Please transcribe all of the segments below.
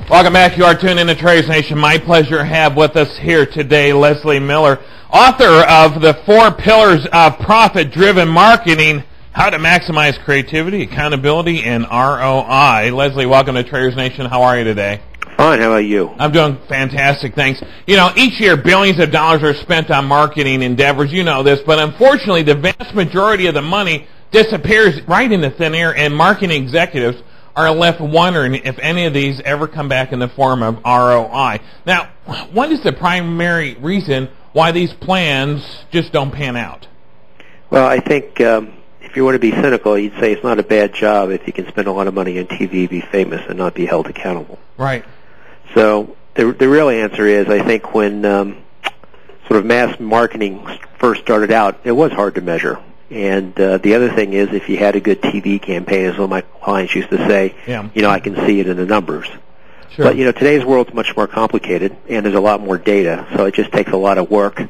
Welcome back. You are tuned in to Traders Nation. My pleasure to have with us here today Leslie Moeller, author of The 4 Pillars of Profit-Driven Marketing, How to Maximize Creativity, Accountability, and ROI. Leslie, welcome to Traders Nation. How are you today? Fine. How about you? I'm doing fantastic, thanks. You know, each year billions of dollars are spent on marketing endeavors. You know this, but unfortunately the vast majority of the money disappears right into thin air, and marketing executives are left wondering if any of these ever come back in the form of ROI. Now, what is the primary reason why these plans just don't pan out? Well, I think if you want to be cynical, you'd say it's not a bad job if you can spend a lot of money on TV, be famous, and not be held accountable. Right. So the real answer is, I think when sort of mass marketing first started out, it was hard to measure. And the other thing is, if you had a good TV campaign, as one of my clients used to say, I can see it in the numbers. Sure. But, today's world's much more complicated, and there's a lot more data, so it just takes a lot of work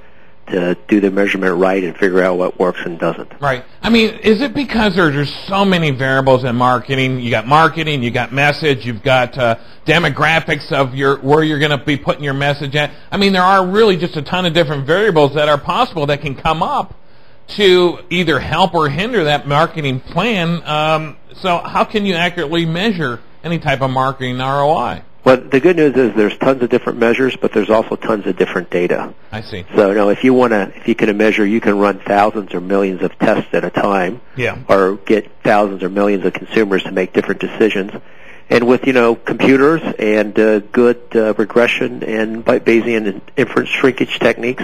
to do the measurement right and figure out what works and doesn't. Right. I mean, is it because there's so many variables in marketing? You got marketing, you got message, you've got demographics of where you're going to be putting your message at. I mean, there are really just a ton of different variables that are possible that can come up to either help or hinder that marketing plan. So how can you accurately measure any type of marketing ROI? Well, the good news is there's tons of different measures, but there's also tons of different data. I see. So, if you can measure, you can run thousands or millions of tests at a time, or get thousands or millions of consumers to make different decisions. And with, computers and good regression and Bayesian and inference shrinkage techniques,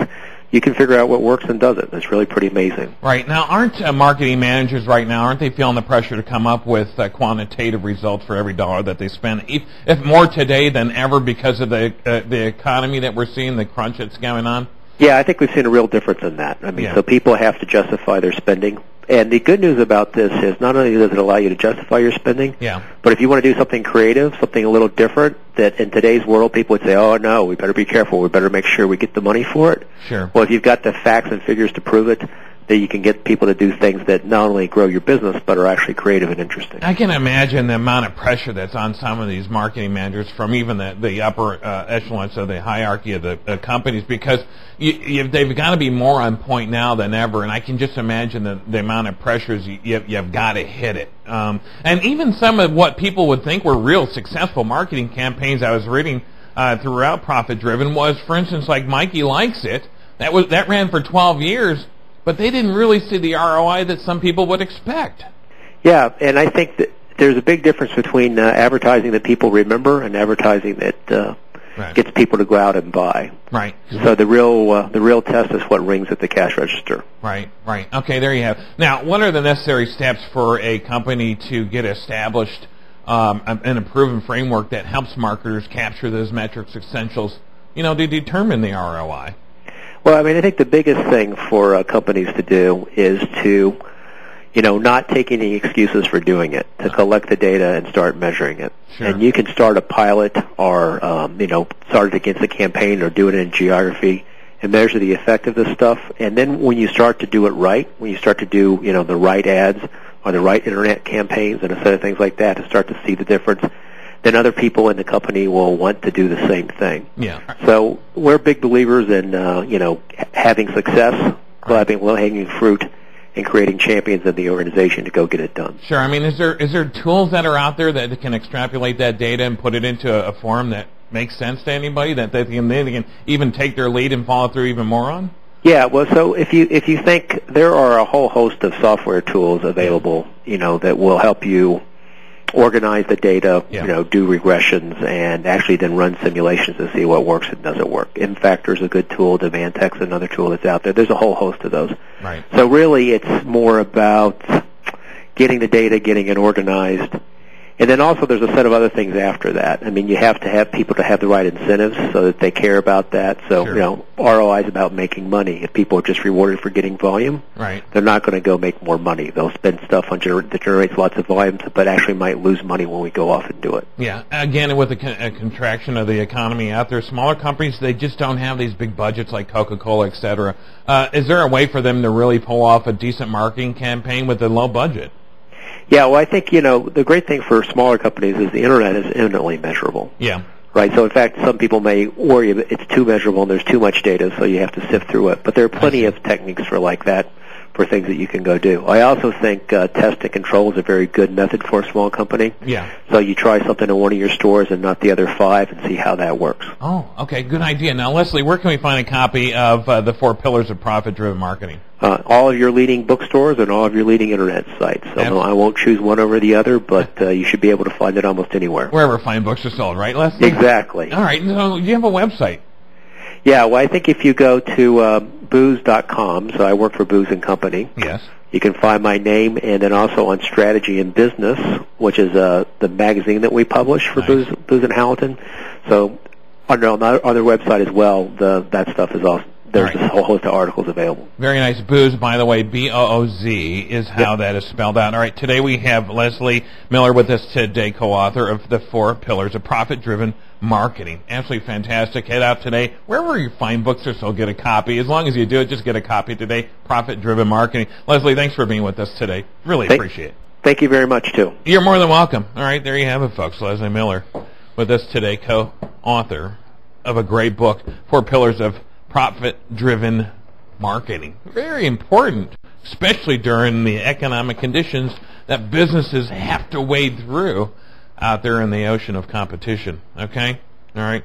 you can figure out what works and doesn't. It's really pretty amazing. Right. Now, aren't marketing managers right now, aren't they feeling the pressure to come up with quantitative results for every dollar that they spend, if more today than ever because of the economy that we're seeing, the crunch that's going on? Yeah, I think we've seen a real difference in that. I mean, so people have to justify their spending. And the good news about this is not only does it allow you to justify your spending, but if you want to do something creative, something a little different, that in today's world people would say, oh, no, we better be careful. We better make sure we get the money for it. Sure. Well, if you've got the facts and figures to prove it, that you can get people to do things that not only grow your business, but are actually creative and interesting. I can imagine the amount of pressure that's on some of these marketing managers from even the upper echelons of the hierarchy of the companies, because they've got to be more on point now than ever, and I can just imagine the amount of pressures you've got to hit it. And even some of what people would think were real successful marketing campaigns I was reading throughout Profit Driven was, for instance, like Mikey Likes It. That ran for 12 years. But they didn't really see the ROI that some people would expect. Yeah, and I think that there's a big difference between advertising that people remember and advertising that gets people to go out and buy. Right. So the real test is what rings at the cash register. Right. Okay, there you have. Now, what are the necessary steps for a company to get established and a proven framework that helps marketers capture those metrics essentials, to determine the ROI? Well, I mean, I think the biggest thing for companies to do is to, not take any excuses for doing it, to collect the data and start measuring it. Sure. And you can start a pilot or, start it against a campaign or do it in geography and measure the effect of this stuff. And then when you start to do it right, when you start to do, the right ads or the right internet campaigns and a set of things like that to start to see the difference, then other people in the company will want to do the same thing. Yeah. So we're big believers in, having success, grabbing low-hanging fruit, and creating champions in the organization to go get it done. Sure. I mean, is there tools that are out there that can extrapolate that data and put it into a form that makes sense to anybody, that they can even take their lead and follow through even more on? Yeah, well, so if you think there are a whole host of software tools available, that will help you organize the data, do regressions, and actually then run simulations to see what works and doesn't work. InFactor is a good tool. DemandTech is another tool that's out there. There's a whole host of those. Right. So really it's more about getting the data, getting it organized, and then also there's a set of other things after that. I mean, you have to have people to have the right incentives so that they care about that. So, ROI is about making money. If people are just rewarded for getting volume, they're not going to go make more money. They'll spend stuff on that generates lots of volume, but actually might lose money when we go off and do it. Yeah. Again, with a contraction of the economy out there, smaller companies, they just don't have these big budgets like Coca-Cola, et cetera. Is there a way for them to really pull off a decent marketing campaign with a low budget? Yeah, well, I think, the great thing for smaller companies is the Internet is eminently measurable. Yeah. Right. So in fact, some people may worry that it's too measurable and there's too much data, so you have to sift through it. But there are plenty of techniques for like that, for things that you can go do. I also think test and control is a very good method for a small company. Yeah. So you try something in one of your stores and not the other 5 and see how that works. Oh, okay. Good idea. Now, Leslie, where can we find a copy of the 4 Pillars of Profit-Driven Marketing? All of your leading bookstores and all of your leading internet sites. So no, I won't choose one over the other, but you should be able to find it almost anywhere. Wherever fine books are sold, right, Leslie? Exactly. All right. So you have a website. Yeah, well, I think if you go to booze.com, so I work for Booze & Company. Yes. You can find my name, and then also on Strategy and Business, which is the magazine that we publish for Nice. Booze and Hamilton. So on their website as well, that stuff is also, there's All right. a whole host of articles available. Very nice. Booze, by the way, B-O-O-Z is how that is spelled out. All right, today we have Leslie Moeller with us today, co-author of the 4 Pillars of Profit-Driven Marketing. Absolutely fantastic. Head out today. Wherever you find books or so, get a copy. As long as you do it, just get a copy today. Profit-Driven Marketing. Leslie, thanks for being with us today. Really appreciate it. Thank you very much, too. You're more than welcome. All right, there you have it, folks. Leslie Moeller with us today, co-author of a great book, 4 Pillars of Profit-Driven Marketing. Very important, especially during the economic conditions that businesses have to wade through out there in the ocean of competition. Okay? All right.